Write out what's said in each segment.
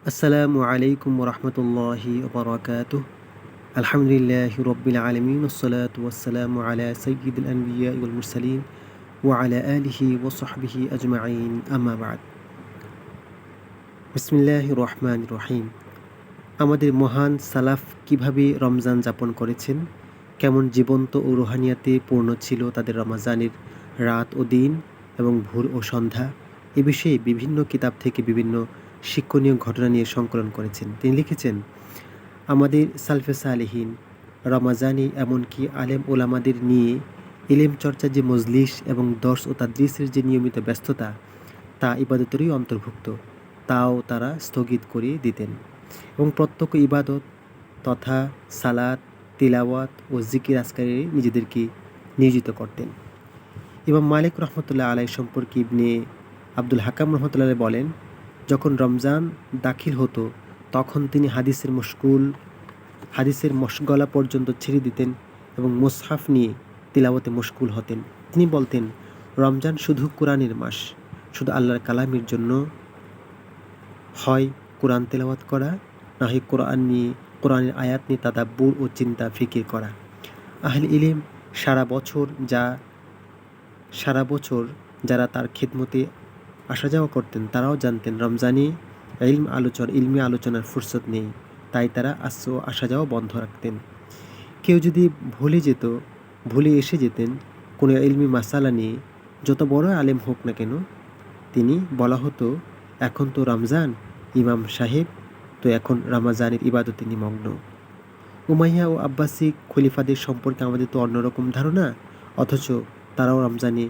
আসসালামু আলাইকুম ওরহমতুল্লাহি ওবরাকাতুহ। আলহামদুলিল্লাহি রব্বিল আলামিন ওসসালাতু ওয়াসসালামু আলা সাইয়্যিদিল আনবিয়া ওয়াল মুরসালিন ওয়া আলা আলিহি ওয়া সাহবিহি আজমাইন, আম্মা বা'দ। বিসমিল্লাহির রহমানির রহিম। আমাদের মহান সালাফ কিভাবে রমজান যাপন করেছেন, কেমন জীবন্ত ও রুহানিয়াতে পূর্ণ ছিল তাদের রমজানের রাত ও দিন এবং ভোর ও সন্ধ্যা, এ বিষয়ে বিভিন্ন কিতাব থেকে বিভিন্ন শিক্ষণীয় ঘটনা নিয়ে সংকলন করেছেন। তিনি লিখেছেন, আমাদের সালফে সালেহীন রমাজানে এমনকি আলেম ওলামাদের নিয়ে ইলম চর্চার যে মজলিস এবং দর্স ও তাদরিসের যে নিয়মিত ব্যস্ততা, তা ইবাদতেরই অন্তর্ভুক্ত, তাও তারা স্থগিত করে দিতেন এবং প্রত্যক্ষ ইবাদত তথা সালাত, তিলাওয়াত ও জিকির আজকারে নিজেদেরকে নিয়োজিত করতেন। ইমাম মালিক রহমতুল্লাহ আলাই সম্পর্কে ইবনে আব্দুল হাকাম রহমতুল্লাহ বলেন, যখন রমজান দাখিল হতো তখন তিনি হাদিসের মশগলা পর্যন্ত ছেড়ে দিতেন এবং মুসহাফ নিয়ে তিলাওয়াতে মশগুল হতেন। তিনি বলতেন, রমজান শুধু কোরআনের মাস, শুধু আল্লাহর কালামের জন্য হয় কোরআন তেলাওয়াত করা, না হয় কোরআনের আয়াত নিয়ে তাদাব্বুর ও চিন্তা ফিকির করা। আহলে ইলম সারা বছর যারা তার খেদমতে আসা যাওয়া করতেন তারাও জানতেন রমজানে ইলমি আলোচনার ফুরসত নেই, তাই তারা আসা যাওয়া বন্ধ রাখতেন। কেউ যদি ভুলে এসে যেতেন কোনো ইলমি মাসালা নিয়ে, যত বড় আলেম হোক না কেন, তিনি বলা হতো, এখন তো রমজান, ইমাম সাহেব তো এখন রমজানের ইবাদতে নিমগ্ন। উমাইয়া ও আব্বাসি খলিফাদের সম্পর্কে আমাদের তো অন্যরকম ধারণা, অথচ তারাও রমজানে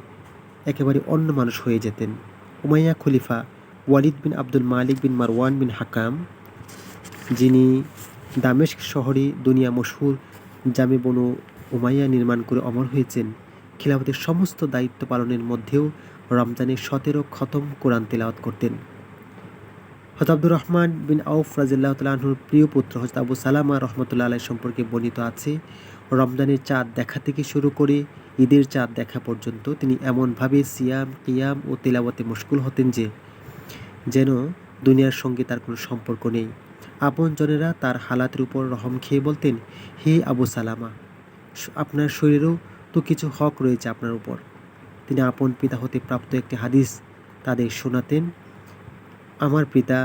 একেবারে অন্য মানুষ হয়ে যেতেন। উমাইয়া খলিফা ওয়ালিদ বিন আব্দুল মালিক বিন মারওয়ান বিন হাকাম, যিনি দামেস্ক শহরে দুনিয়া মশহুর জামে বনু উমাইয়া নির্মাণ করে অমর হয়েছেন, খিলাফতের সমস্ত দায়িত্ব পালনের মধ্যেও রমজানে 17 খতম কোরআন তেলাওয়াত করতেন। হযরত আব্দুর রহমান বিন আউফ রাদিয়াল্লাহু তাআলা আনহুর প্রিয় পুত্র হযরত আবু সালামা রাহমাতুল্লাহি আলাইহি সম্পর্কে বর্ণিত আছে, রমজানের চাঁদ দেখা থেকে শুরু করে ঈদের চাঁদ দেখা পর্যন্ত তিনি এমনভাবে সিয়াম, কিয়াম ও তিলাওয়াতে মশগুল হতেন যে যেন দুনিয়ার সঙ্গে তার কোনো সম্পর্ক নেই। আপনজনেরা তার হালাতের উপর রহম খেয়ে বলতেন, হে আবু সালামা, আপনার শরীরেও তো কিছু হক রয়েছে আপনার উপর। তিনি আপন পিতা হতে প্রাপ্ত একটি হাদিস তাদের শোনাতেন। আমার পিতা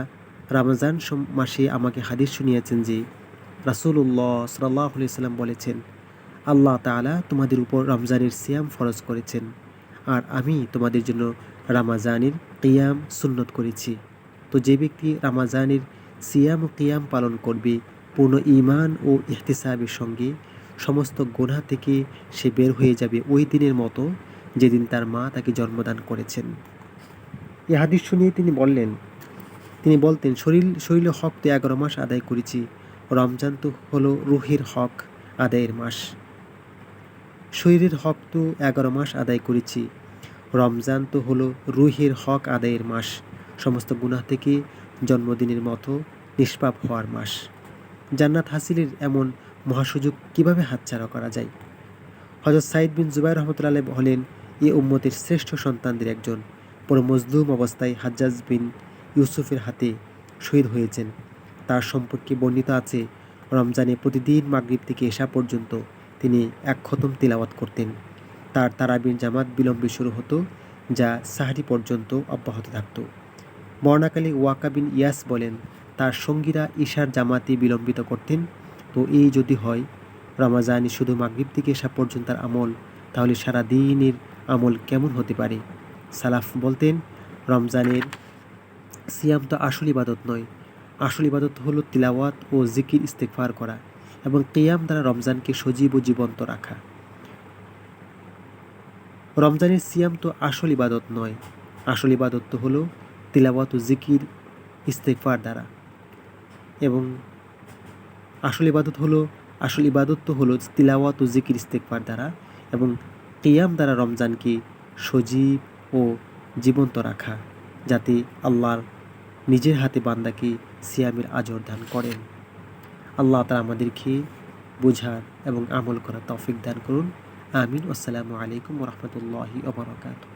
রমজান মাসে আমাকে হাদিস শুনিয়েছেন যে রাসূলুল্লাহ সাল্লাল্লাহু আলাইহি সাল্লাম বলেছেন, আল্লাহ তাআলা তোমাদের উপর রমজানের সিয়াম ফরজ করেছেন, আর আমি তোমাদের জন্য রমজানের কিয়াম সুন্নত করেছি। তো যে ব্যক্তি রমজানের সিয়াম ও কিয়াম পালন করবে পূর্ণ ঈমান ও ইহতিসাবের সঙ্গে, সমস্ত গুনাহ থেকে সে বের হয়ে যাবে ওই দিনের মতো যেদিন তার মা তাকে জন্মদান করেছেন। এই হাদিস শুনিয়ে তিনি বলতেন, শরীরের হক তো 11 মাস আদায় করেছি, রমজান তো হলো রুহের হক আদায়ের মাস। শরীরের হক তো 11 মাস আদায় করেছি, রমজান তো হলো রুহের হক আদায়ের মাস, সমস্ত গুনাহ থেকে জন্মদিনের মতো নিষ্পাপ হওয়ার মাস। জান্নাত হাসিলের এমন মহাসুযোগ কিভাবে হাতছাড়া করা যায়? হযরত সাইদ বিন জুবাইর রহমতুল্লাহ হলেন এ উম্মতের শ্রেষ্ঠ সন্তানদের একজন। পরে মজলুম অবস্থায় হাজ্জাজ বিন ইউসুফের হাতে শহীদ হয়েছেন। তার সম্পর্কে বর্ণিত আছে, রমজানে প্রতিদিন মাগরিব থেকে এশা পর্যন্ত তিনি 1 খতম তিলাওয়াত করতেন। তার তারাবির জামাত বিলম্বে শুরু হতো, যা সাহরি পর্যন্ত অব্যাহত থাকত। বর্ণাকালে ওয়াকা বিন ইয়াস বলেন, তার সঙ্গীরা ঈশার জামাতে বিলম্বিত করতেন। তো এই যদি হয় রমজানে শুধু মাগরিব থেকে এশা পর্যন্ত তার আমল, তাহলে সারা দিনের আমল কেমন হতে পারে? সালাফ বলতেন, রমজানের সিয়াম তো আসল ইবাদত নয়, আসল ইবাদত হলো তিলাওয়াত ও জিকির ইস্তেগফার করা এবং কিয়াম দ্বারা রমজানকে সজীব ও জীবন্ত রাখা। রমজানের সিয়াম তো আসল ইবাদত নয়, আসল ইবাদত তো হলো তিলাওয়াত ও জিকির ইস্তেগফার দ্বারা, এবং আসল ইবাদত তো হলো তিলাওয়াত ও জিকির ইস্তেগফার দ্বারা এবং কিয়াম দ্বারা রমজানকে সজীব ও জীবন্ত রাখা, যাতে আল্লাহর নিজের হাতে বান্দাকে সিয়ামের আজর দান করেন। আল্লাহ তাআলা আমাদেরকে বোঝার এবং আমল করার তৌফিক দান করুন। আমিন। আসসালামু আলাইকুম ওয়া রাহমাতুল্লাহি ওয়া বারাকাতুহু।